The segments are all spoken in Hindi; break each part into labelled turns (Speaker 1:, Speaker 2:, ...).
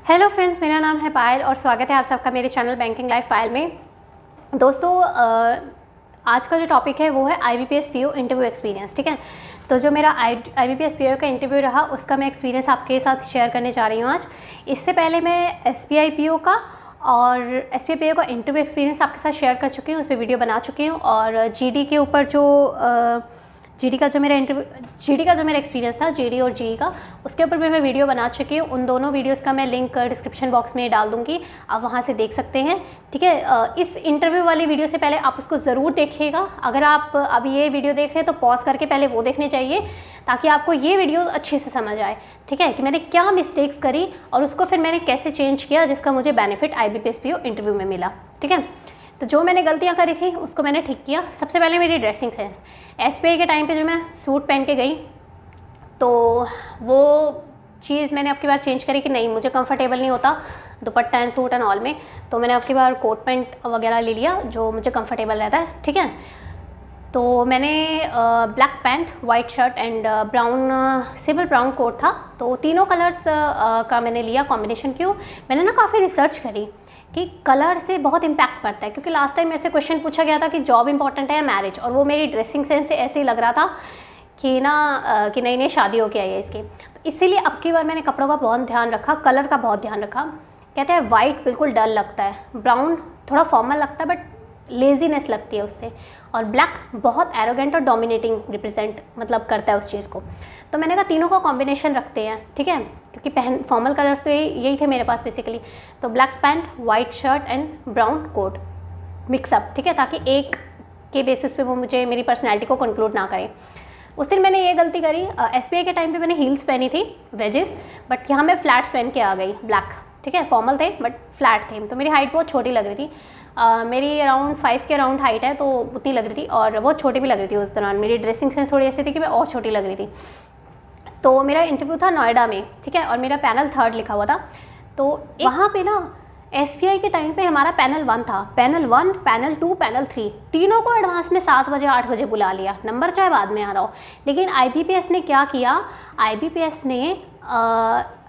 Speaker 1: हेलो फ्रेंड्स, मेरा नाम है पायल और स्वागत है आप सबका मेरे चैनल बैंकिंग लाइफ पायल में। दोस्तों, आज का जो टॉपिक है वो है IBPS PO इंटरव्यू एक्सपीरियंस। ठीक है, तो जो मेरा IBPS PO का इंटरव्यू रहा उसका मैं एक्सपीरियंस आपके साथ शेयर करने जा रही हूँ आज। इससे पहले मैं SBI PO का और SBI PO का इंटरव्यू एक्सपीरियंस आपके साथ शेयर कर चुकी हूँ, उस पर वीडियो बना चुकी हूँ। और GD के ऊपर जो GD का जो मेरा एक्सपीरियंस था, GD और GE का, उसके ऊपर भी मैं वीडियो बना चुकी हूँ। उन दोनों वीडियोस का मैं लिंक डिस्क्रिप्शन बॉक्स में डाल दूँगी, आप वहाँ से देख सकते हैं। ठीक है, इस इंटरव्यू वाली वीडियो से पहले आप उसको ज़रूर देखिएगा। अगर आप अभी ये वीडियो देख रहे हैं तो पॉज करके पहले वो देखने चाहिए, ताकि आपको ये वीडियो अच्छे से समझ आए। ठीक है, कि मैंने क्या मिस्टेक्स करी और उसको फिर मैंने कैसे चेंज किया, जिसका मुझे बेनिफिट IBPS PO इंटरव्यू में मिला। ठीक है, तो जो मैंने गलतियां करी थी उसको मैंने ठीक किया। सबसे पहले मेरी ड्रेसिंग सेंस। SBI के टाइम पे जो मैं सूट पहन के गई तो वो चीज़ मैंने अब की बार चेंज करी कि नहीं, मुझे कंफर्टेबल नहीं होता दुपट्टा एंड सूट एंड ऑल में, तो मैंने अब की बार कोट पैंट वगैरह ले लिया जो मुझे कंफर्टेबल रहता है। ठीक है, तो मैंने black pant, white shirt and brown civil brown coat था, तो तीनों कलर्स का मैंने लिया कॉम्बिनेशन। क्यों? मैंने ना काफ़ी रिसर्च करी कि कलर से बहुत इम्पैक्ट पड़ता है, क्योंकि लास्ट टाइम मेरे से क्वेश्चन पूछा गया था कि जॉब इंपॉर्टेंट है या मैरिज, और वो मेरी ड्रेसिंग सेंस से ऐसे ही लग रहा था कि कि नई नई शादी हो के आई है इसकी। तो इसीलिए अब की बार मैंने कपड़ों का बहुत ध्यान रखा, कलर का बहुत ध्यान रखा। कहते हैं वाइट बिल्कुल डल लगता है, ब्राउन थोड़ा फॉर्मल लगता है बट लेजीनेस लगती है उससे, और ब्लैक बहुत एरोगेंट और डोमिनेटिंग रिप्रेजेंट मतलब करता है उस चीज़ को। तो मैंने कहा तीनों का कॉम्बिनेशन रखते हैं। ठीक है, क्योंकि फॉर्मल कलर्स तो यही थे मेरे पास बेसिकली। तो black pant, white shirt and brown coat mix up. ठीक है, ताकि एक के बेसिस पे वो मुझे मेरी पर्सनैलिटी को कंक्लूड ना करें। उस दिन मैंने ये गलती करी, SBI के टाइम पे मैंने हील्स पहनी थी वेजेस, बट यहाँ मैं फ्लैट्स पहन के आ गई ब्लैक। ठीक है, फॉर्मल थे बट फ्लैट थे, तो मेरी हाइट बहुत छोटी लग रही थी। मेरी अराउंड 5 के अराउंड हाइट है, तो उतनी लग रही थी और बहुत छोटी भी लग रही थी उस दौरान। मेरी ड्रेसिंग सेंस थोड़ी ऐसी थी कि मैं और छोटी लग रही थी। तो मेरा इंटरव्यू था नोएडा में। ठीक है, और मेरा पैनल 3rd लिखा हुआ था। तो वहाँ पे ना SBI के टाइम पे हमारा पैनल 1 था, पैनल 1, पैनल 2, पैनल 3, तीनों को एडवांस में 7 बजे 8 बजे बुला लिया, नंबर चाहे बाद में आ रहा हो। लेकिन IBPS ने क्या किया, IBPS ने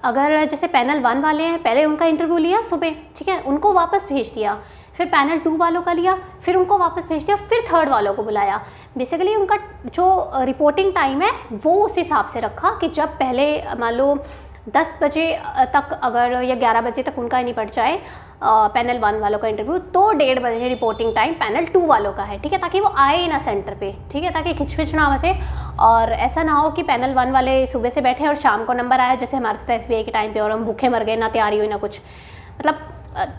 Speaker 1: अगर जैसे पैनल 1 वाले हैं, पहले उनका इंटरव्यू लिया सुबह, ठीक है, उनको वापस भेज दिया, फिर पैनल 2 वालों का लिया, फिर उनको वापस भेज दिया, फिर 3rd वालों को बुलाया। बेसिकली उनका जो रिपोर्टिंग टाइम है वो उस हिसाब से रखा कि जब पहले मान लो 10 बजे तक अगर या 11 बजे तक उनका नहीं पड़ जाए पैनल 1 वालों का इंटरव्यू, तो 1:30 बजे रिपोर्टिंग टाइम पैनल 2 वालों का है। ठीक है, ताकि वो आए ना सेंटर पे। ठीक है, ताकि खिचपिच ना बचे और ऐसा ना हो कि पैनल 1 वाले सुबह से बैठे और शाम को नंबर आया, जैसे हमारे साथ SBI के टाइम पे, और हम भूखे मर गए, ना तैयारी हुई ना कुछ, मतलब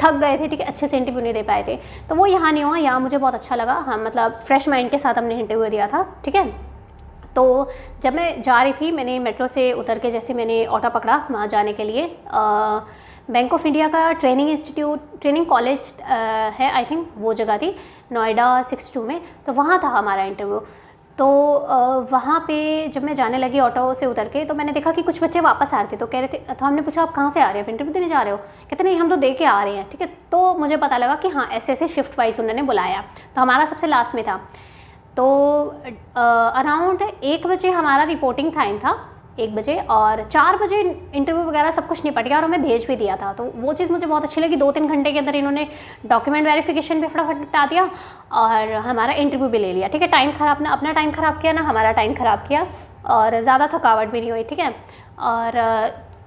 Speaker 1: थक गए थे। ठीक है, अच्छे से इंटरव्यू नहीं दे पाए थे। तो वो यहाँ नहीं हुआ, यहाँ मुझे बहुत अच्छा लगा। हाँ, मतलब फ्रेश माइंड के साथ हमने इंटरव्यू दिया था। ठीक है, तो जब मैं जा रही थी, मैंने मेट्रो से उतर के जैसे मैंने ऑटो पकड़ा वहाँ जाने के लिए, बैंक ऑफ इंडिया का ट्रेनिंग कॉलेज है आई थिंक, वो जगह थी नोएडा 62 में, तो वहाँ था हमारा इंटरव्यू। तो वहाँ पे जब मैं जाने लगी ऑटो से उतर के, तो मैंने देखा कि कुछ बच्चे वापस आ रहे थे, तो कह रहे थे, तो हमने पूछा आप कहाँ से आ रहे हो, इंटरव्यू देने जा रहे हो? कहते नहीं, हम तो दे के आ रहे हैं। ठीक है, तो मुझे पता लगा कि हाँ ऐसे ऐसे शिफ्ट वाइज उन्होंने बुलाया, तो हमारा सबसे लास्ट में था। तो अराउंड 1 बजे हमारा रिपोर्टिंग टाइम था, 1 बजे, और 4 बजे इंटरव्यू वगैरह सब कुछ निपट गया और हमें भेज भी दिया था। तो वो चीज़ मुझे बहुत अच्छी लगी। 2-3 घंटे के अंदर इन्होंने डॉक्यूमेंट वेरिफिकेशन भी फटाफट निपटा दिया और हमारा इंटरव्यू भी ले लिया। ठीक है, टाइम ख़राब, ना अपना टाइम ख़राब किया ना हमारा टाइम ख़राब किया, और ज़्यादा थकावट भी नहीं हुई। ठीक है, और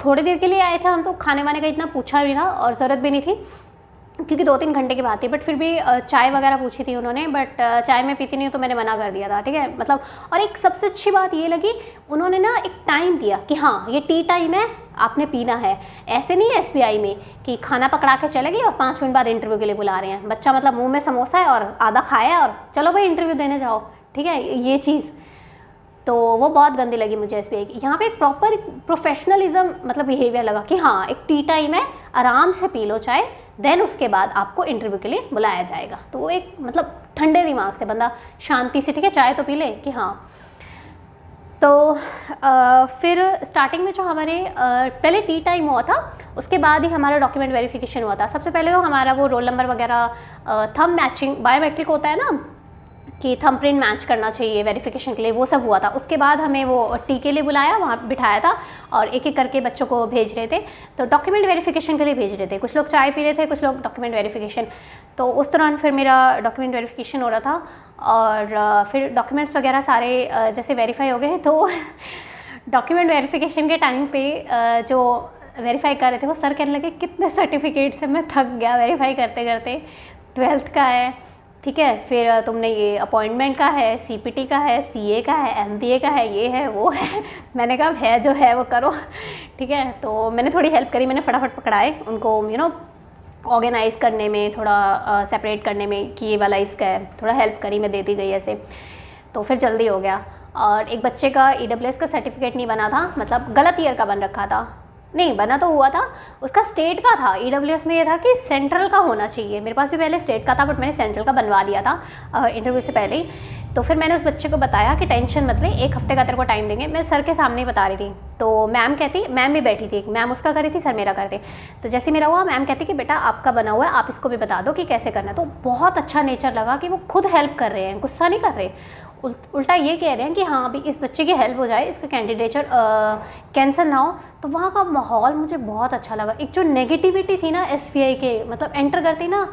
Speaker 1: थोड़ी देर के लिए आए थे हम, तो खाने वाने का इतना पूछा भी था और ज़रूरत भी नहीं थी, क्योंकि 2-3 घंटे की बात थी। बट फिर भी चाय वगैरह पूछी थी उन्होंने, बट चाय में पीती नहीं हूँ तो मैंने मना कर दिया था। ठीक है, मतलब, और एक सबसे अच्छी बात ये लगी, उन्होंने ना एक टाइम दिया कि हाँ ये टी टाइम है, आपने पीना है। ऐसे नहीं है SBI में कि खाना पकड़ा के चले गए और 5 मिनट बाद इंटरव्यू के लिए बुला रहे हैं। बच्चा मतलब मुँह में समोसा है और आधा खाया और चलो भाई इंटरव्यू देने जाओ। ठीक है, ये चीज़ तो वो बहुत गंदी लगी मुझे SBI की। यहाँ पे एक प्रॉपर प्रोफेशनलिज्म मतलब बिहेवियर लगा कि हाँ एक टी टाइम है, आराम से पी लो चाय, देन उसके बाद आपको इंटरव्यू के लिए बुलाया जाएगा। तो वो एक मतलब ठंडे दिमाग से बंदा शांति से, ठीक है, चाय तो पी ले कि हाँ। तो फिर स्टार्टिंग में जो हमारे पहले टी टाइम हुआ था, उसके बाद ही हमारा डॉक्यूमेंट वेरिफिकेशन हुआ था। सबसे पहले तो हमारा वो रोल नंबर वगैरह, थंब मैचिंग, बायोमेट्रिक होता है ना, कि थंबप्रिंट मैच करना चाहिए वेरिफिकेशन के लिए, वो सब हुआ था। उसके बाद हमें वो टी के लिए बुलाया, वहाँ बिठाया था और एक एक करके बच्चों को भेज रहे थे। तो डॉक्यूमेंट वेरिफिकेशन के लिए भेज रहे थे, कुछ लोग चाय पी रहे थे, कुछ लोग डॉक्यूमेंट वेरिफिकेशन। तो उस दौरान फिर मेरा डॉक्यूमेंट वेरिफिकेशन हो रहा था और फिर डॉक्यूमेंट्स वगैरह सारे जैसे वेरीफाई हो गए। तो डॉक्यूमेंट वेरिफिकेशन के टाइम पे जो वेरीफाई कर रहे थे वो सर कहने लगे कितने सर्टिफिकेट्स हैं। मैं थक गया वेरीफाई करते करते। 12th का है, ठीक है, फिर तुमने ये अपॉइंटमेंट का है, CPT का है, CA का है, MBA का है, ये है वो है। मैंने कहा है जो है वो करो, ठीक है। तो मैंने थोड़ी हेल्प करी, मैंने फटाफट पकड़ाए उनको, ऑर्गेनाइज़ करने में, थोड़ा सेपरेट करने में कि ये वाला इसका है, थोड़ा हेल्प करी, मैं देती गई ऐसे। तो फिर जल्दी हो गया। और एक बच्चे का EWS का सर्टिफिकेट नहीं बना था, मतलब गलत ईयर का बन रखा था, नहीं बना तो हुआ था, उसका स्टेट का था। EWS में ये था कि सेंट्रल का होना चाहिए। मेरे पास भी पहले स्टेट का था, बट मैंने सेंट्रल का बनवा लिया था इंटरव्यू से पहले ही। तो फिर मैंने उस बच्चे को बताया कि टेंशन मत ले, 1 हफ्ते का तेरे को टाइम देंगे। मैं सर के सामने ही बता रही थी। तो मैम भी बैठी थी, मैम उसका कर रही थी, सर मेरा करते। तो जैसे मेरा हुआ, मैम कहती कि बेटा आपका बना हुआ है, आप इसको भी बता दो कि कैसे करना है। तो बहुत अच्छा नेचर लगा कि वो खुद हेल्प कर रहे हैं, गुस्सा नहीं कर रहे, उल्टा ये कह रहे हैं कि हाँ अभी इस बच्चे की हेल्प हो जाए, इसका कैंडिडेचर कैंसिल ना हो। तो वहाँ का माहौल मुझे बहुत अच्छा लगा। एक जो नेगेटिविटी थी ना SBI के, मतलब एंटर करते ना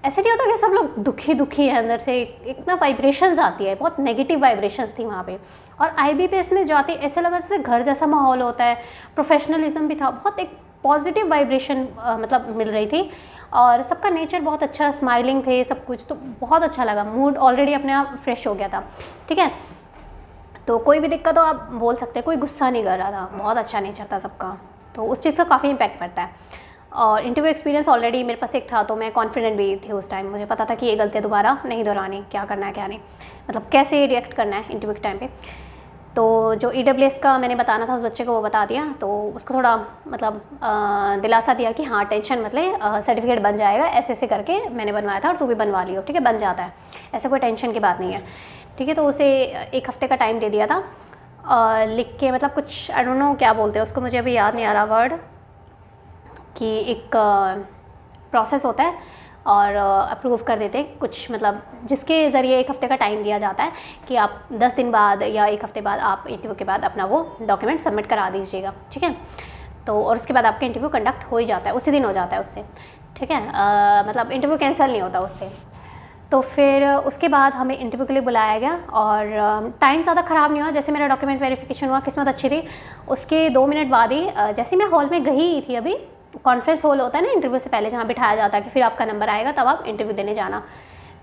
Speaker 1: ऐसे नहीं होता कि सब लोग दुखी हैं अंदर से, एक ना वाइब्रेशंस आती है, बहुत नेगेटिव वाइब्रेशंस थी वहाँ पे। और IBPS में जाते ऐसा लगा जैसे घर जैसा माहौल होता है, प्रोफेशनलिज्म भी था, बहुत एक पॉजिटिव वाइब्रेशन मतलब मिल रही थी। और सबका नेचर बहुत अच्छा, स्माइलिंग थे सब कुछ, तो बहुत अच्छा लगा। मूड ऑलरेडी अपने आप फ्रेश हो गया था, ठीक है। तो कोई भी दिक्कत हो आप बोल सकते हैं, कोई गुस्सा नहीं कर रहा था, बहुत अच्छा नेचर था सबका। तो उस चीज़ का काफ़ी इम्पैक्ट पड़ता है। और इंटरव्यू एक्सपीरियंस ऑलरेडी मेरे पास एक था, तो मैं कॉन्फिडेंट भी थी उस टाइम। मुझे पता था कि ये गलतियाँ दोबारा नहीं दोहरानी, क्या करना है क्या नहीं, मतलब कैसे रिएक्ट करना है इंटरव्यू के टाइम पे। तो जो EWS का मैंने बताना था उस बच्चे को, वो बता दिया। तो उसको थोड़ा मतलब दिलासा दिया कि हाँ टेंशन मत ले, सर्टिफिकेट बन जाएगा, ऐसे करके मैंने बनवाया था और तू भी बनवा लियो, ठीक है, बन जाता है, ऐसा कोई टेंशन की बात नहीं है, ठीक है। तो उसे 1 हफ्ते का टाइम दे दिया था लिख के, मतलब कुछ आई डोंट नो क्या बोलते हैं उसको, मुझे अभी याद नहीं आ रहा वर्ड, कि एक प्रोसेस होता है और अप्रूव कर देते हैं कुछ, मतलब जिसके ज़रिए 1 हफ्ते का टाइम दिया जाता है कि आप 10 दिन बाद या 1 हफ्ते बाद आप इंटरव्यू के बाद अपना वो डॉक्यूमेंट सबमिट करा दीजिएगा, ठीक है। तो और उसके बाद आपका इंटरव्यू कंडक्ट हो ही जाता है, उसी दिन हो जाता है उससे, ठीक है। मतलब इंटरव्यू कैंसिल नहीं होता उससे। तो फिर उसके बाद हमें इंटरव्यू के लिए बुलाया गया और टाइम ज़्यादा ख़राब नहीं हुआ। जैसे मेरा डॉक्यूमेंट वेरिफिकेशन हुआ, किस्मत अच्छी थी, उसके 2 मिनट बाद ही जैसे मैं हॉल में गई थी, अभी कॉन्फ्रेंस हॉल होता है ना इंटरव्यू से पहले, जहाँ बिठाया जाता है कि फिर आपका नंबर आएगा तब आप इंटरव्यू देने जाना।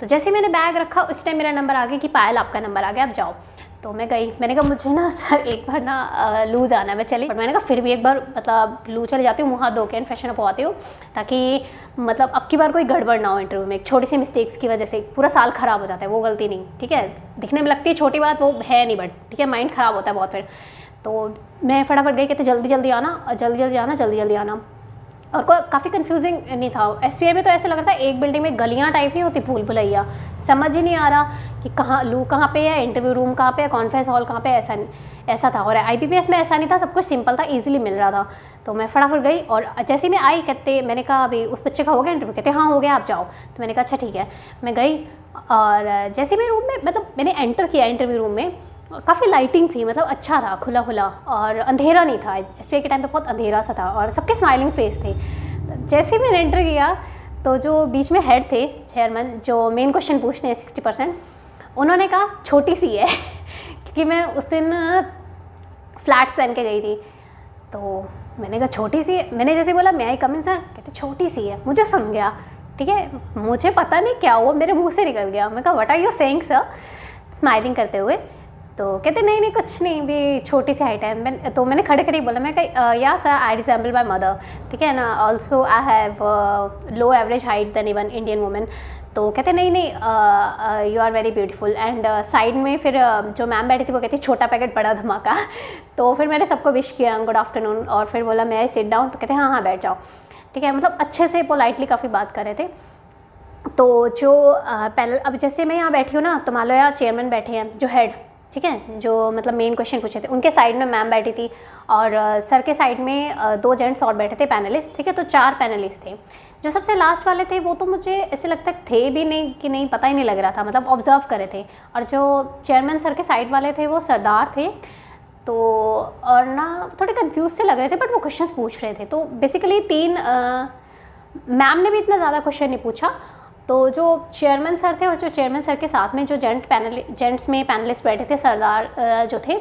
Speaker 1: तो जैसे मैंने बैग रखा उस टाइम मेरा नंबर आ गया कि पायल आपका नंबर आ गया, आप जाओ। तो मैं गई, मैंने कहा मुझे ना सर एक बार ना लू जाना है, मैं चली, बट मैंने कहा फिर भी एक बार मतलब लू चली जाती हूँ, मुँह हाथ धो के फ्रेशन अप होती हूँ, ताकि मतलब अब की बार कोई गड़बड़ ना हो इंटरव्यू में। एक छोटी सी मिस्टेक्स की वजह से पूरा साल ख़राब हो जाता है, वो गलती नहीं, ठीक है, दिखने में लगती है छोटी बात, वो है नहीं, बट ठीक है माइंड ख़राब होता है बहुत फिर। तो मैं फटाफट गई, कहते जल्दी जल्दी आना, जल्दी जल्दी आना। और काफ़ी कंफ्यूजिंग नहीं था। SBI में तो ऐसे लग रहा था एक बिल्डिंग में गलियाँ टाइप नहीं होती, भूल भुलैया, समझ ही नहीं आ रहा कि कहाँ लू कहाँ पे है, इंटरव्यू रूम कहाँ पे है, कॉन्फ्रेंस हॉल कहाँ पे है, ऐसा था। और IBPS में ऐसा नहीं था, सब कुछ सिंपल था, इजीली मिल रहा था। तो मैं फटाफट गई और जैसे मैं आई, कहते मैंने कहा अभी उस बच्चे का हो गया इंटरव्यू, कहते हाँ हो गया आप जाओ। तो मैंने कहा अच्छा ठीक है। मैं गई और जैसे मैं रूम में, मतलब मैंने एंटर किया इंटरव्यू रूम में, काफ़ी लाइटिंग थी, मतलब अच्छा था, खुला खुला, और अंधेरा नहीं था। SBI के टाइम पे बहुत अंधेरा सा था और सबके स्माइलिंग फेस थे। जैसे ही मैंने एंटर किया तो जो बीच में हेड थे, चेयरमैन, जो मेन क्वेश्चन पूछते हैं 60%, उन्होंने कहा छोटी सी है क्योंकि मैं उस दिन फ्लैट्स पहन के गई थी। तो मैंने कहा छोटी सी है, मैंने जैसे बोला मैं आई कम इन सर, कहते छोटी सी है, मुझे सुन गया, ठीक है, मुझे पता नहीं क्या हुआ, मेरे मुंह से निकल गया। मैं कहा what are you saying sir, smiling करते हुए। तो कहते नहीं कुछ नहीं, भी छोटी सी हाइट है। तो मैंने खड़े खड़े बोला, मैं कही या sir I resemble my mother, ठीक है ना, also I have low average height then even Indian women. तो कहते नहीं you are very beautiful. And side में फिर जो मैम बैठी थी वो कहती छोटा पैकेट बड़ा धमाका। तो फिर मैंने सबको विश किया गुड आफ्टरनून और फिर बोला मैं आई सिट डाउन। तो कहते हाँ बैठ जाओ, ठीक है, मतलब अच्छे से पोलाइटली काफ़ी बात कर रहे थे। तो जो पैनल, अब जैसे मैं यहाँ बैठी हूँ ना, तो मान लो यहाँ चेयरमैन बैठे हैं जो हेड, ठीक है, जो मतलब मेन क्वेश्चन पूछे थे। उनके साइड में मैम बैठी थी और सर के साइड में 2 जेंट्स और बैठे थे पैनलिस्ट, ठीक है। तो 4 पैनलिस्ट थे। जो सबसे लास्ट वाले थे वो तो मुझे ऐसे लगता थे भी नहीं कि नहीं, पता ही नहीं लग रहा था, मतलब ऑब्जर्व करे थे। और जो चेयरमैन सर के साइड वाले थे वो सरदार थे, तो और ना थोड़े कंफ्यूज से लग रहे थे, बट वो क्वेश्चंस पूछ रहे थे। तो बेसिकली 3 मैम ने भी इतना ज़्यादा क्वेश्चन नहीं पूछा। तो जो चेयरमैन सर थे और जो चेयरमैन सर के साथ में जो जेंट्स में पैनलिस्ट बैठे थे, सरदार जो थे,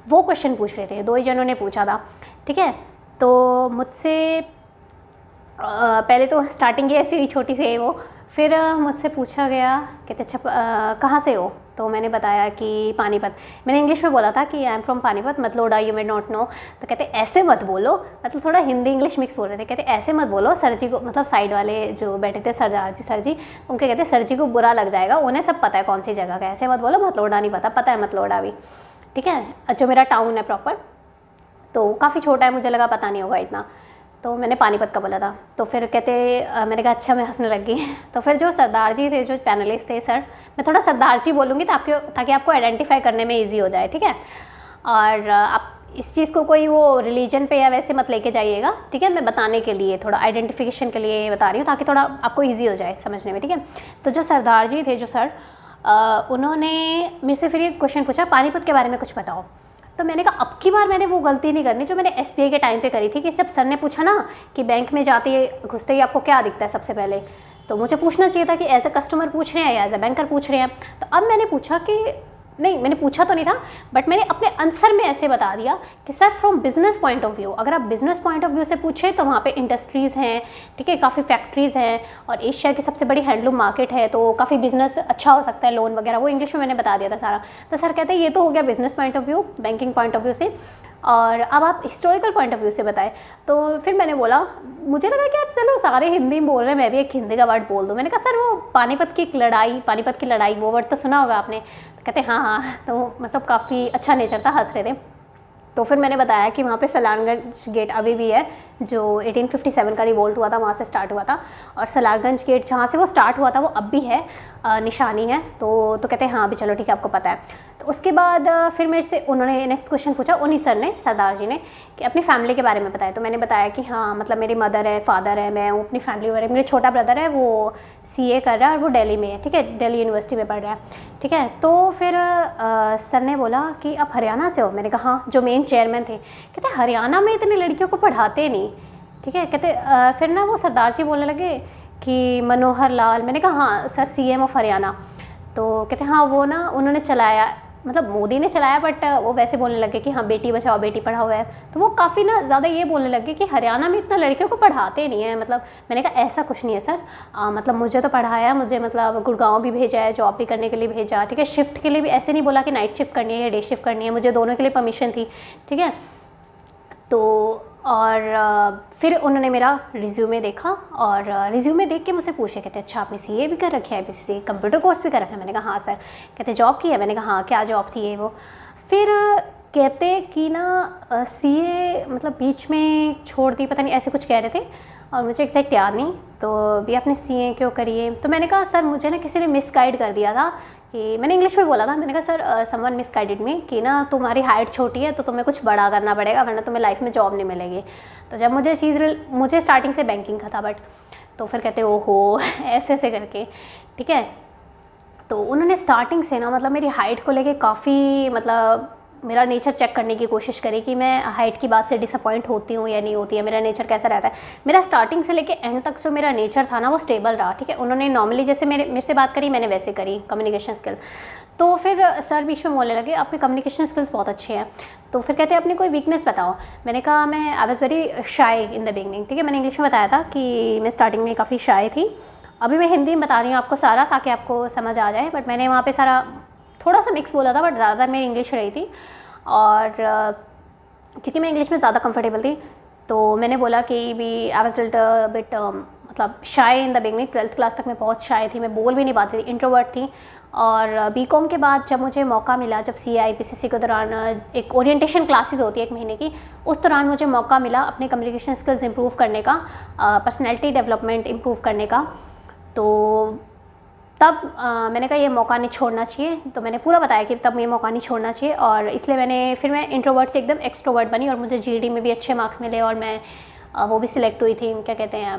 Speaker 1: वो क्वेश्चन पूछ रहे थे। 2 ही जनों ने पूछा था, ठीक है। तो मुझसे पहले तो स्टार्टिंग ही ऐसी हुई छोटी सी वो, फिर मुझसे पूछा गया कहते अच्छा कहाँ से हो, तो मैंने बताया कि पानीपत। मैंने इंग्लिश में बोला था कि आई am from Panipat, Matloda, you may not know. तो कहते ऐसे मत बोलो, मतलब थोड़ा हिंदी इंग्लिश मिक्स बोल रहे थे। कहते ऐसे मत बोलो, सर जी को, मतलब साइड वाले जो बैठे थे सर जी उनके कहते सर जी को बुरा लग जाएगा, उन्हें सब पता है कौन सी जगह का, ऐसे मत बोलो, मतलोडा नहीं पता है मतलोडा भी, ठीक है, जो मेरा टाउन है प्रॉपर। तो काफ़ी छोटा है, मुझे लगा पता नहीं होगा इतना, तो मैंने पानीपत का बोला था। तो फिर कहते मैंने कहा अच्छा, मैं हंसने लग गई। तो फिर जो सरदार जी थे, जो पैनलिस्ट थे, सर, मैं थोड़ा सरदार जी बोलूँगी ताकि आपको आइडेंटिफाई करने में ईजी हो जाए, ठीक है। और आप इस चीज़ को कोई वो रिलीजन पे या वैसे मत लेके जाइएगा, ठीक है। मैं बताने के लिए, थोड़ा आइडेंटिफिकेशन के लिए बता रही हूँ, ताकि थोड़ा आपको ईजी हो जाए समझने में, ठीक है। तो जो सरदार जी थे, जो सर, उन्होंने मेरे से फिर ये क्वेश्चन पूछा पानीपत के बारे में कुछ बताओ। तो मैंने कहा अब की बार मैंने वो गलती नहीं करनी जो मैंने SBI के टाइम पे करी थी, कि जब सर ने पूछा ना कि बैंक में जाते घुसते ही आपको क्या दिखता है सबसे पहले, तो मुझे पूछना चाहिए था कि एज अ कस्टमर पूछ रहे हैं या एज अ बैंकर पूछ रहे हैं। तो अब मैंने पूछा कि नहीं, मैंने पूछा तो नहीं था, बट मैंने अपने आंसर में ऐसे बता दिया कि sir from business point of view, अगर आप बिजनेस पॉइंट ऑफ व्यू से पूछे तो वहाँ पे इंडस्ट्रीज़ हैं, ठीक है, काफ़ी फैक्ट्रीज़ हैं, और एशिया की सबसे बड़ी हैंडलूम मार्केट है, तो काफ़ी बिजनेस अच्छा हो सकता है, लोन वगैरह, वो इंग्लिश में मैंने बता दिया था सारा। तो सर कहते हैं ये तो हो गया business point of view, banking point of view से, और अब आप हिस्टोरिकल पॉइंट ऑफ व्यू से बताएं। तो फिर मैंने बोला, मुझे लगा कि यार चलो सारे हिंदी में बोल रहे हैं, मैं भी एक हिंदी का वर्ड बोल दूँ। मैंने कहा सर वो पानीपत की लड़ाई वो वर्ड तो सुना होगा आपने। तो कहते हाँ। तो मतलब काफ़ी अच्छा नेचर था, हंस रहे थे। तो फिर मैंने बताया कि वहाँ पे सलारगंज गेट अभी भी है, जो 1857 का रिवोल्ट हुआ था वहाँ से स्टार्ट हुआ था, और सलारगंज गेट जहाँ से वो स्टार्ट हुआ था वो अब भी है, निशानी है। तो कहते हैं हाँ अभी चलो ठीक है आपको पता है। तो उसके बाद फिर मेरे से उन्होंने नेक्स्ट क्वेश्चन पूछा, उन्हीं सर ने, सरदार जी ने, कि अपनी फैमिली के बारे में बताया। तो मैंने बताया कि हाँ मतलब मेरी मदर है, फादर है, मैं हूँ, अपनी फैमिली बारे में, मेरा छोटा ब्रदर है वो CA कर रहा है और वो दिल्ली में है, ठीक है, दिल्ली यूनिवर्सिटी में पढ़ रहा है, ठीक है। तो फिर सर ने बोला कि आप हरियाणा से हो। मैंने कहा हाँ, जो मेन चेयरमैन थे। कहते हरियाणा में इतनी लड़कियों को पढ़ाते नहीं, ठीक है। कहते फिर ना वो सरदार जी बोलने लगे कि मनोहर लाल। मैंने कहा हाँ सर, CM ऑफ हरियाणा। तो कहते हाँ वो ना उन्होंने चलाया, मतलब मोदी ने चलाया, बट वो वैसे बोलने लगे कि हाँ बेटी बचाओ बेटी पढ़ाओ है। तो वो काफ़ी ना ज़्यादा ये बोलने लगे कि हरियाणा में इतना लड़कियों को पढ़ाते नहीं है। मतलब मैंने कहा ऐसा कुछ नहीं है सर, मतलब मुझे तो पढ़ाया, मुझे मतलब गुड़गांव भी भेजा है, जॉब भी करने के लिए भेजा, ठीक है। शिफ्ट के लिए भी ऐसे नहीं बोला कि नाइट शिफ्ट करनी है या डे शिफ्ट करनी है, मुझे दोनों के लिए परमिशन थी, ठीक है। तो और फिर उन्होंने मेरा रिज्यूमे देखा, और रिज्यूमे देख के मुझसे पूछे, कहते अच्छा आपने CA भी कर रखा है, IPCC कंप्यूटर कोर्स भी कर रखा है। मैंने कहा हाँ सर। कहते जॉब की है। मैंने कहा हाँ, क्या जॉब थी ये वो। फिर कहते कि ना CA मतलब बीच में छोड़ दी, पता नहीं ऐसे कुछ कह रहे थे, और मुझे एग्जैक्ट याद नहीं। तो भी आपने CA क्यों करी है। तो मैंने कहा सर मुझे ना किसी ने मिसगाइड कर दिया था, कि मैंने इंग्लिश में बोला था। मैंने कहा सर समवन मिसगाइडेड मी कि ना तुम्हारी हाइट छोटी है तो तुम्हें कुछ बड़ा करना पड़ेगा, वरना तुम्हें लाइफ में जॉब नहीं मिलेगी। तो जब मुझे स्टार्टिंग से बैंकिंग का था, बट तो फिर कहते ओहो ऐसे ऐसे करके, ठीक है। तो उन्होंने स्टार्टिंग से ना मतलब मेरी हाइट को लेके काफ़ी मतलब मेरा नेचर चेक करने की कोशिश करी कि मैं हाइट की बात से डिसअपॉइंट होती हूँ या नहीं होती है, मेरा नेचर कैसा रहता है। मेरा स्टार्टिंग से लेके एंड तक जो मेरा नेचर था ना वो स्टेबल रहा, ठीक है। उन्होंने नॉर्मली जैसे मेरे से बात करी, मैंने वैसे करी, कम्युनिकेशन स्किल। तो फिर सर बीच में बोलने लगे आपके कम्युनिकेशन स्किल्स बहुत अच्छे हैं। तो फिर कहते अपनी कोई वीकनेस बताओ। मैंने कहा मैं I was very shy in the beginning, ठीक है। मैंने इंग्लिश में बताया था कि मैं स्टार्टिंग में काफ़ी शाई थी। अभी मैं हिंदी में बता रही हूँ आपको सारा, ताकि आपको समझ आ जाए, बट मैंने वहाँ पर सारा थोड़ा सा मिक्स बोला था, बट ज़्यादातर मेरी इंग्लिश रही थी। और क्योंकि मैं इंग्लिश में ज़्यादा कंफर्टेबल थी, तो मैंने बोला कि भी आई वाज लिटिल बिट मतलब shy in the beginning. 12th class तक मैं बहुत शाय थी, मैं बोल भी नहीं पाती थी, इंट्रोवर्ट थी। और BCom के बाद जब मुझे मौका मिला, जब CA IPCC के दौरान एक ओरिएंटेशन क्लासेस होती है 1 महीने की, उस दौरान मुझे मौका मिला अपने कम्युनिकेशन स्किल्स इम्प्रूव करने का, पर्सनैलिटी डेवलपमेंट इम्प्रूव करने का। तो तब मैंने कहा ये मौका नहीं छोड़ना चाहिए, तो मैंने पूरा बताया कि तब ये मौका नहीं छोड़ना चाहिए, और इसलिए फिर मैं इंट्रोवर्ट से एकदम एक्सट्रोवर्ट बनी और मुझे जीडी में भी अच्छे मार्क्स मिले और मैं वो भी सिलेक्ट हुई थी, क्या कहते हैं,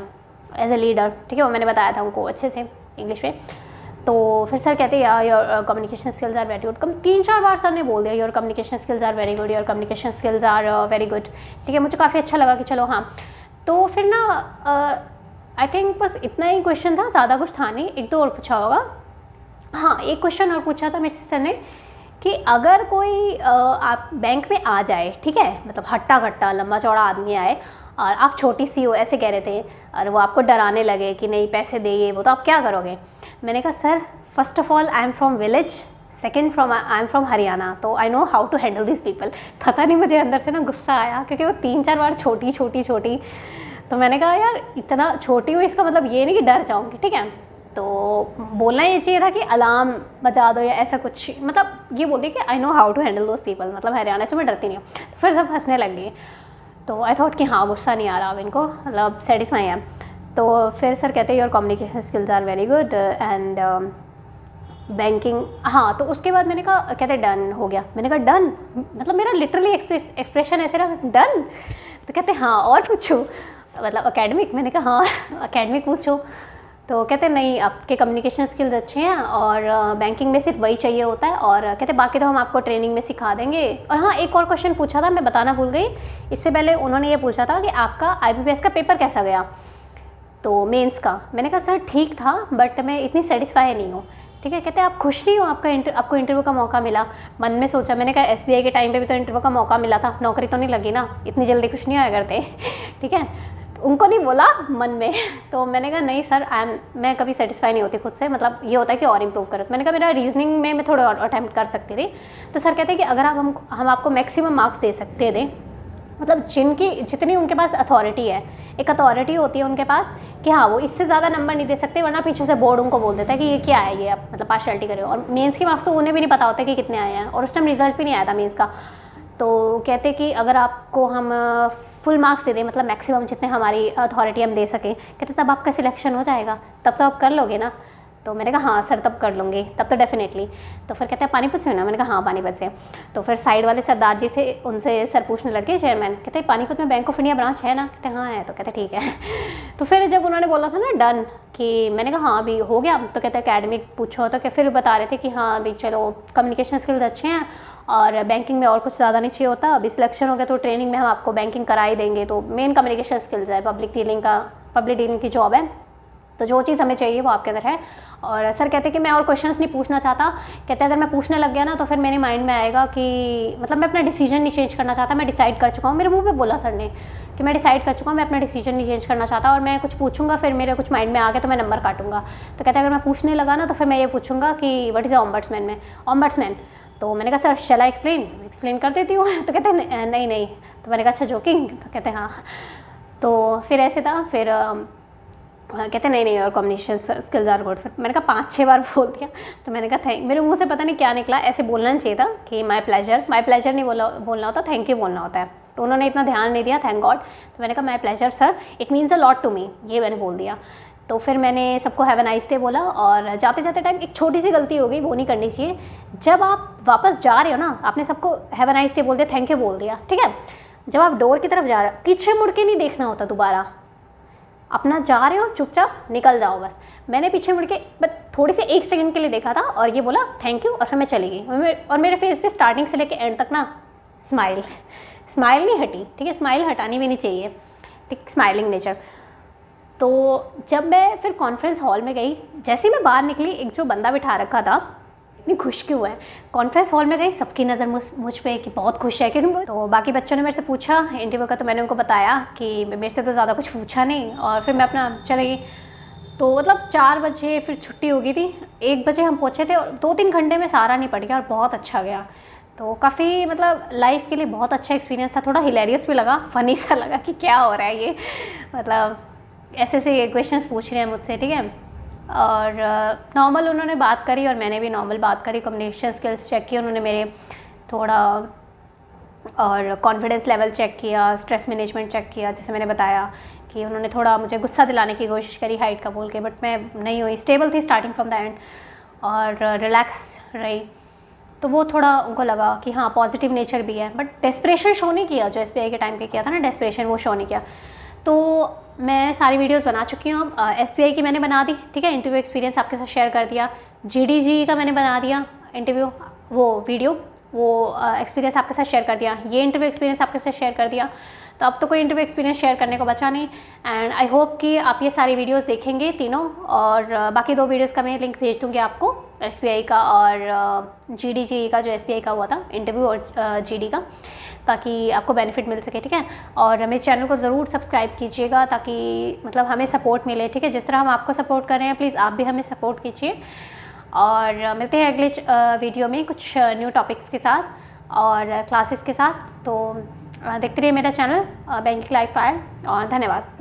Speaker 1: एज ए लीडर, ठीक है, वो मैंने बताया था उनको अच्छे से इंग्लिश में। तो फिर सर कहते हैं यार your communication skills are very good, 3-4 बार सर ने बोल दिया your communication skills are very good, your communication skills are very good, ठीक है। मुझे काफ़ी अच्छा लगा कि चलो हाँ। तो फिर ना आई थिंक बस इतना ही क्वेश्चन था, ज़्यादा कुछ था नहीं, 1-2 और पूछा होगा। हाँ, एक क्वेश्चन और पूछा था मेरे सर ने कि अगर कोई आप बैंक में आ जाए, ठीक है, मतलब हट्टा कट्टा लंबा चौड़ा आदमी आए और आप छोटी सी हो, ऐसे कह रहे थे, और वो आपको डराने लगे कि नहीं पैसे दे ये वो, तो आप क्या करोगे? मैंने कहा sir first of all I am from village, second I am from Haryana, तो I know how to handle this people. पता नहीं मुझे अंदर से ना गुस्सा आया क्योंकि वो 3-4 बार छोटी, तो मैंने कहा यार इतना छोटी हूँ इसका मतलब ये नहीं कि डर जाऊँगी, ठीक है। तो बोलना ये चाहिए था कि अलार्म बजा दो या ऐसा कुछ, मतलब ये बोलते कि I know how to handle those people, मतलब हरियाणा से मैं डरती नहीं हूँ। तो फिर सब हंसने लग गए, तो आई थॉट कि हाँ गुस्सा नहीं आ रहा अब इनको, मतलब सेटिस्फाई है। तो फिर सर कहते हैं your communication skills are very good and banking, हाँ। तो उसके बाद मैंने कहा, कहते डन हो गया। मैंने कहा डन, मतलब मेरा लिटरली एक्सप्रेशन ऐसे रहा, डन। तो कहते हाँ और पूछो, मतलब एकेडमिक? मैंने कहा हाँ एकेडमिक पूछो। तो कहते नहीं आपके कम्युनिकेशन स्किल्स अच्छे हैं और बैंकिंग में सिर्फ वही चाहिए होता है, और कहते बाकी तो हम आपको ट्रेनिंग में सिखा देंगे। और हाँ एक और क्वेश्चन पूछा था, मैं बताना भूल गई, इससे पहले उन्होंने ये पूछा था कि आपका IBPS का पेपर कैसा गया, तो मेंस का। मैंने कहा सर ठीक था बट मैं इतनी सेटिस्फाई नहीं हूँ, ठीक है। कहते आप खुश नहीं हो आपको इंटरव्यू का मौका मिला? मन में सोचा, मैंने कहा SBI के टाइम पे भी तो इंटरव्यू का मौका मिला था, नौकरी तो नहीं लगी ना, इतनी जल्दी खुश नहीं आया करते ठीक है। उनको नहीं बोला, मन में तो मैंने कहा नहीं सर मैं कभी सेटिस्फाई नहीं होती खुद से, मतलब ये होता है कि और इम्प्रूव करो। मैंने कहा मेरा रीजनिंग में मैं थोड़ा और अटैम्प्ट कर सकती थी। तो सर कहते हैं कि अगर आप हम आपको मैक्सिमम मार्क्स दे सकते थे, मतलब जितनी उनके पास अथॉरिटी है, एक अथॉरिटी होती है उनके पास कि हाँ वो इससे ज़्यादा नंबर नहीं दे सकते, वरना पीछे से बोर्ड उनको बोल देता है कि ये क्या है, ये आप मतलब पार्शियलिटी करे। और मेंस के मार्क्स तो उन्हें भी नहीं पता होता कि कितने आए हैं, और उस टाइम रिजल्ट भी नहीं आया था मेंस का। तो कहते कि अगर आपको हम फुल मार्क्स दे दें, मतलब मैक्सिमम जितने हमारी अथॉरिटी हम दे सकें, कहते तब आपका सिलेक्शन हो जाएगा, तब तो आप कर लोगे ना। तो मैंने कहा हाँ सर तब कर लूँगी, तब तो डेफिनेटली। तो फिर कहते हैं पानीपत से हो ना? मैंने कहा हाँ पानीपत से। तो फिर साइड वाले सरदार जी से उनसे सर पूछने लगे, चेयरमैन, कहते पानीपत में बैंक ऑफ इंडिया ब्रांच है ना? कहते हाँ है। तो कहते ठीक है तो फिर जब उन्होंने बोला था ना डन, कि मैंने कहा हाँ अभी हो गया, तो कहते एकेडमिक पूछो, तो क्या फिर बता रहे थे कि हाँ अभी चलो कम्युनिकेशन स्किल्स अच्छे हैं और बैंकिंग में और कुछ ज़्यादा नहीं चाहिए होता, अभी सिलेक्शन हो गया तो ट्रेनिंग में हम आपको बैंकिंग करा ही देंगे। तो मेन कम्युनिकेशन स्किल्स है, पब्लिक डीलिंग की जॉब है, तो जो चीज़ हमें चाहिए वो आपके अंदर है। और सर कहते कि मैं और क्वेश्चंस नहीं पूछना चाहता, कहते अगर मैं पूछने लग गया ना तो फिर मेरे माइंड में आएगा कि मतलब मैं अपना डिसीजन नहीं चेंज करना चाहता, मैं डिसाइड कर चुका हूँ। मेरे मुंह पे बोला सर ने कि मैं डिसाइड कर चुका हूँ, मैं अपना डिसीजन नहीं चेंज करना चाहता, और मैं कुछ पूछूंगा फिर मेरे कुछ माइंड में आ गया तो मैं नंबर काटूंगा। तो कहते अगर मैं पूछने लगा ना तो फिर मैं ये पूछूंगा कि व्हाट इज़ ऑम्बड्समैन। तो मैंने कहा सर शैल आई एक्सप्लेन कर देती हूँ तो कहते नहीं। तो मैंने कहा अच्छा जोकिंग? तो कहते हाँ। तो फिर ऐसे था, फिर कहते नहीं और कम्युनिकेशन स्किल्स आर गुड। फिर मैंने कहा 5-6 बार बोल दिया। तो मैंने कहा थैंक, मेरे मुंह से पता नहीं क्या निकला, ऐसे बोलना चाहिए था कि माय प्लेजर नहीं बोलना होता, थैंक यू बोलना होता है। तो उन्होंने इतना ध्यान नहीं दिया, थैंक गॉड। तो मैंने कहा my pleasure sir, it means a lot to me, ये मैंने बोल दिया। तो फिर मैंने सबको हैव अ नाइस डे बोला, और जाते जाते टाइम एक छोटी सी गलती हो गई, वो नहीं करनी चाहिए। जब आप वापस जा रहे हो ना, आपने सबको हैव अ नाइस डे बोल दिया, थैंक यू बोल दिया, ठीक है। जब आप डोर की तरफ जा रहे हो, पीछे मुड़ के नहीं देखना होता दोबारा, अपना जा रहे हो चुपचाप निकल जाओ बस। मैंने पीछे मुड़ के बस थोड़ी सी 1 सेकंड के लिए देखा था और ये बोला थैंक यू, और फिर मैं चली गई। और मेरे फेस पे स्टार्टिंग से लेके एंड तक ना स्माइल नहीं हटी, ठीक है, स्माइल हटानी भी नहीं चाहिए, ठीक, स्माइलिंग नेचर। तो जब मैं फिर कॉन्फ्रेंस हॉल में गई, जैसे ही मैं बाहर निकली, एक जो बंदा बिठा रखा था, इतनी खुश क्यों है, कॉन्फ्रेंस हॉल में गई, सबकी नज़र मुझ पे कि बहुत खुश है, क्योंकि तो बाकी बच्चों ने मेरे से पूछा इंटरव्यू का, तो मैंने उनको बताया कि मेरे से तो ज़्यादा कुछ पूछा नहीं, और फिर मैं अपना चली गई। तो मतलब 4 बजे फिर छुट्टी हो गई थी, 1 बजे हम पहुँचे थे, और 2-3 घंटे में सारा नहीं पड़ गया और बहुत अच्छा गया। तो काफ़ी मतलब लाइफ के लिए बहुत अच्छा एक्सपीरियंस था, थोड़ा हिलेरियस भी लगा, फ़नी सा लगा कि क्या हो रहा है ये, मतलब ऐसे क्वेश्चंस पूछ रहे हैं मुझसे, ठीक है। और नॉर्मल उन्होंने बात करी और मैंने भी नॉर्मल बात करी, कम्युनिकेशन स्किल्स चेक किए उन्होंने मेरे थोड़ा, और कॉन्फिडेंस लेवल चेक किया, स्ट्रेस मैनेजमेंट चेक किया, जैसे मैंने बताया कि उन्होंने थोड़ा मुझे गुस्सा दिलाने की कोशिश करी हाइट का बोल के, बट मैं नहीं हुई, स्टेबल थी स्टार्टिंग फ्रॉम द एंड और रिलैक्स रही। तो वो थोड़ा उनको लगा कि हाँ पॉजिटिव नेचर भी है, बट डेस्परेशन शो नहीं किया जो SBI के टाइम पे किया था ना, डेस्परेशन वो शो नहीं किया। तो मैं सारी वीडियोस बना चुकी हूँ। SBI की मैंने बना दी, ठीक है, इंटरव्यू एक्सपीरियंस आपके साथ शेयर कर दिया। GDG का मैंने बना दिया इंटरव्यू वो वीडियो, वो एक्सपीरियंस आपके साथ शेयर कर दिया। ये इंटरव्यू एक्सपीरियंस आपके साथ शेयर कर दिया। तो अब तो कोई इंटरव्यू एक्सपीरियंस शेयर करने को बचा नहीं। एंड आई होप कि आप ये सारी वीडियोस देखेंगे तीनों, और बाकी 2 वीडियोस का मैं लिंक भेज दूँगी आपको, SBI का और GDG का, जो SBI का हुआ था इंटरव्यू, और GD का, ताकि आपको बेनिफिट मिल सके, ठीक है। और मेरे चैनल को ज़रूर सब्सक्राइब कीजिएगा ताकि मतलब हमें सपोर्ट मिले, ठीक है। जिस तरह हम आपको सपोर्ट कर रहे हैं, प्लीज़ आप भी हमें सपोर्ट कीजिए। और मिलते हैं अगले वीडियो में कुछ न्यू टॉपिक्स के साथ और क्लासेस के साथ। तो देखते रहिए मेरा चैनल बैंकिंग लाइफ फाइल, और धन्यवाद।